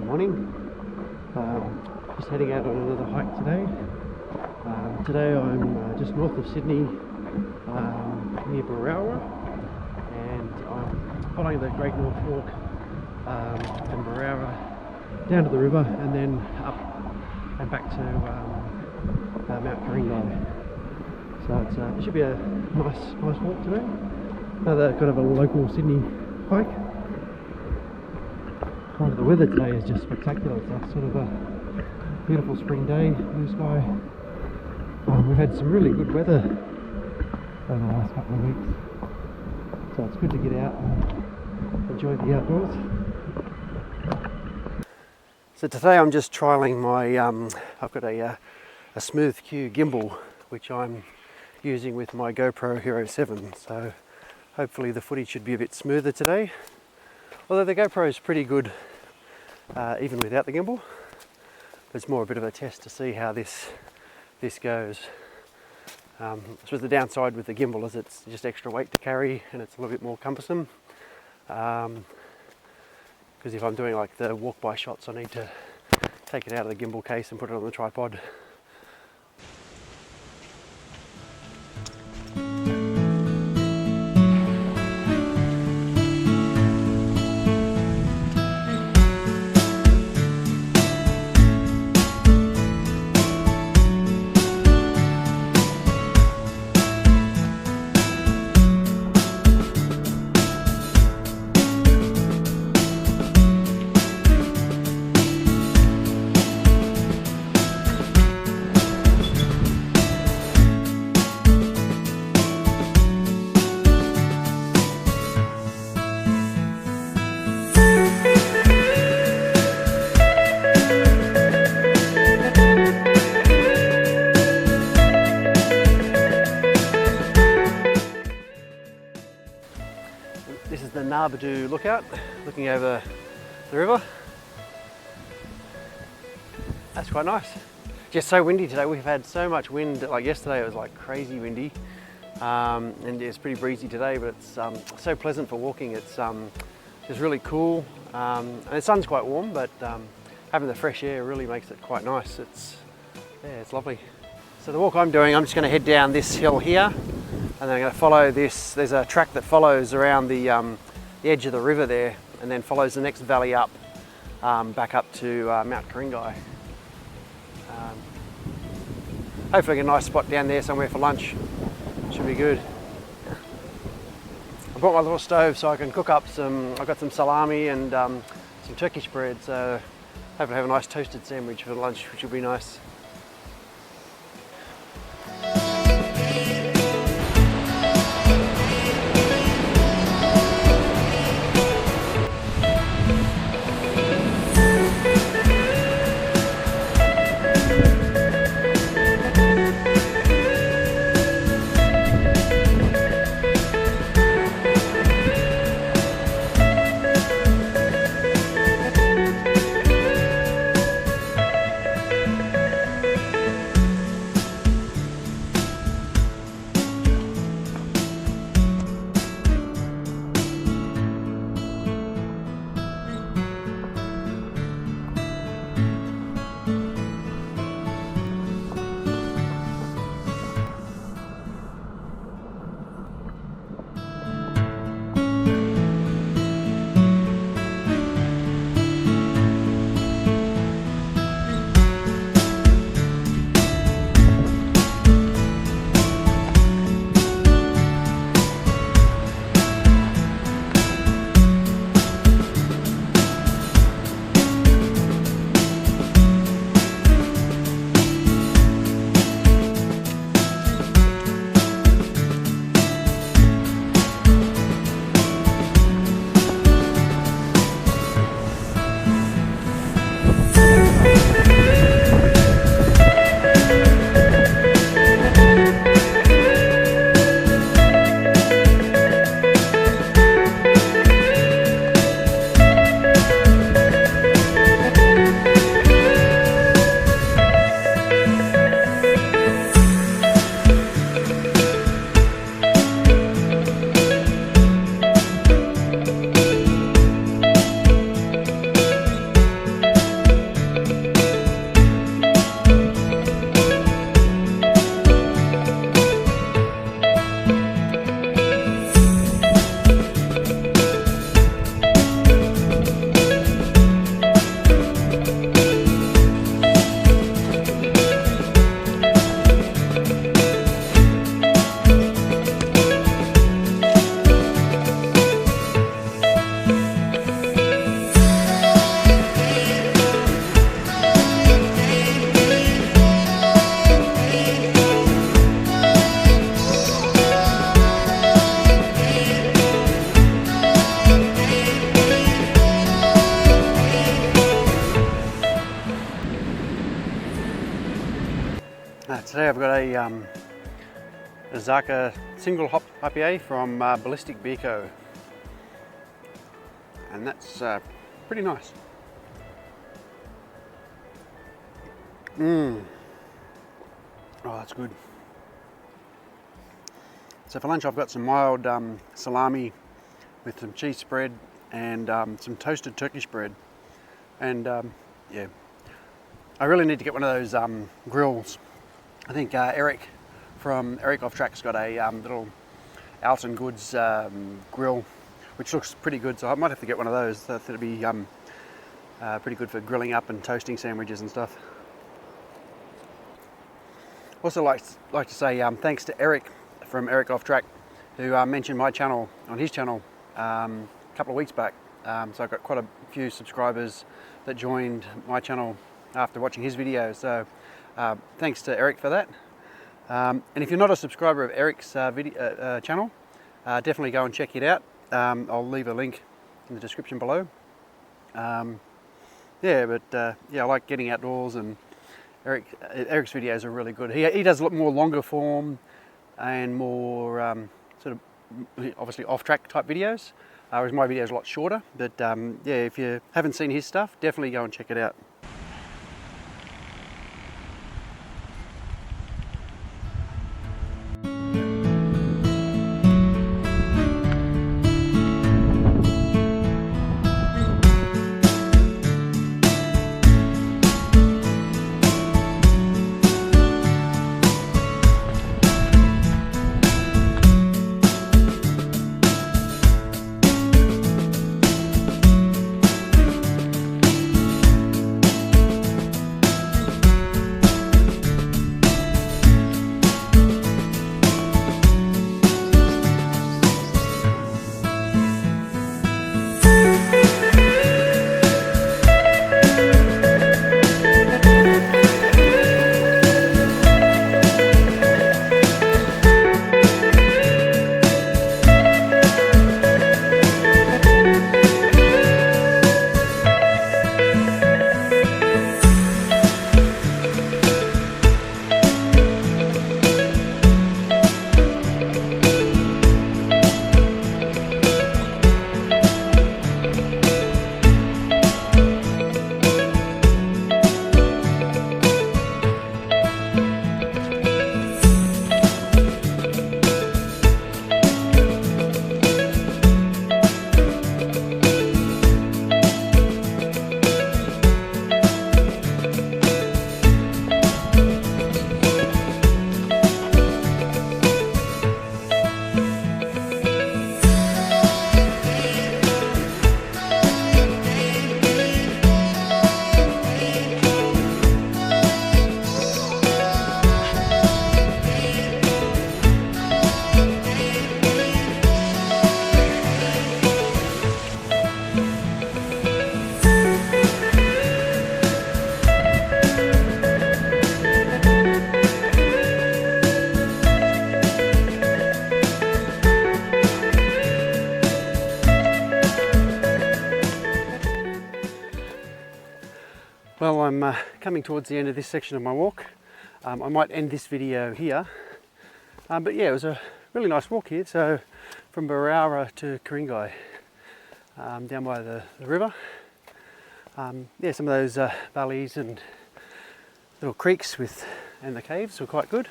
morning. Just heading out on another hike today. Today I'm just north of Sydney, near Berowra, and I'm following the Great North Fork from Berowra down to the river and then up and back to Mt Kuring-gai. So it should be a nice walk today. Another kind of a local Sydney hike. The weather today is just spectacular. It's a sort of a beautiful spring day, blue sky. We've had some really good weather over the last couple of weeks, so it's good to get out and enjoy the outdoors. So today I'm just trialling my, I've got a Smooth Q gimbal which I'm using with my GoPro Hero 7, so hopefully the footage should be a bit smoother today. Although the GoPro is pretty good even without the gimbal. It's more a bit of a test to see how this goes. I suppose the downside with the gimbal is it's just extra weight to carry and it's a little bit more cumbersome. Because if I'm doing like the walk-by shots, I need to take it out of the gimbal case and put it on the tripod. This is the Narbadoo lookout, looking over the river. That's quite nice. Just so windy today. We've had so much wind. Like yesterday, it was like crazy windy, and it's pretty breezy today. But it's so pleasant for walking. It's just really cool, and the sun's quite warm. But having the fresh air really makes it quite nice. It's lovely. So the walk I'm doing, I'm just going to head down this hill here. And then I'm going to follow this. There's a track that follows around the edge of the river there, and then follows the next valley up, back up to Mt Kuring-gai. Hopefully get a nice spot down there somewhere for lunch. Should be good. I brought my little stove so I can cook up I've got some salami and some Turkish bread, so hopefully have a nice toasted sandwich for lunch, which will be nice. today I've got a Zaka single hop IPA from Ballistic Beer Co. And that's pretty nice. Oh, that's good. So for lunch I've got some mild salami with some cheese spread and some toasted Turkish bread. And yeah, I really need to get one of those grills. I think Erik from Erik Off Track's got a little Alton Goods grill, which looks pretty good, so I might have to get one of those. That'll be pretty good for grilling up and toasting sandwiches and stuff. Also like to say thanks to Erik from Erik Off Track, who mentioned my channel on his channel a couple of weeks back. So I've got quite a few subscribers that joined my channel after watching his videos. So thanks to Erik for that. And if you're not a subscriber of Erik's channel, definitely go and check it out. I'll leave a link in the description below. Yeah, but yeah, I like getting outdoors, and Erik's videos are really good. He does a lot more longer form and more sort of obviously off-track type videos, whereas my videos are a lot shorter. But yeah, if you haven't seen his stuff, definitely go and check it out. Well, I'm coming towards the end of this section of my walk. I might end this video here, but yeah, it was a really nice walk here. So from Berowra to Kuring-gai, down by the river. Yeah, some of those valleys and little creeks and the caves were quite good.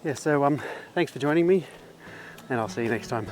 Yeah, so thanks for joining me, and I'll see you next time.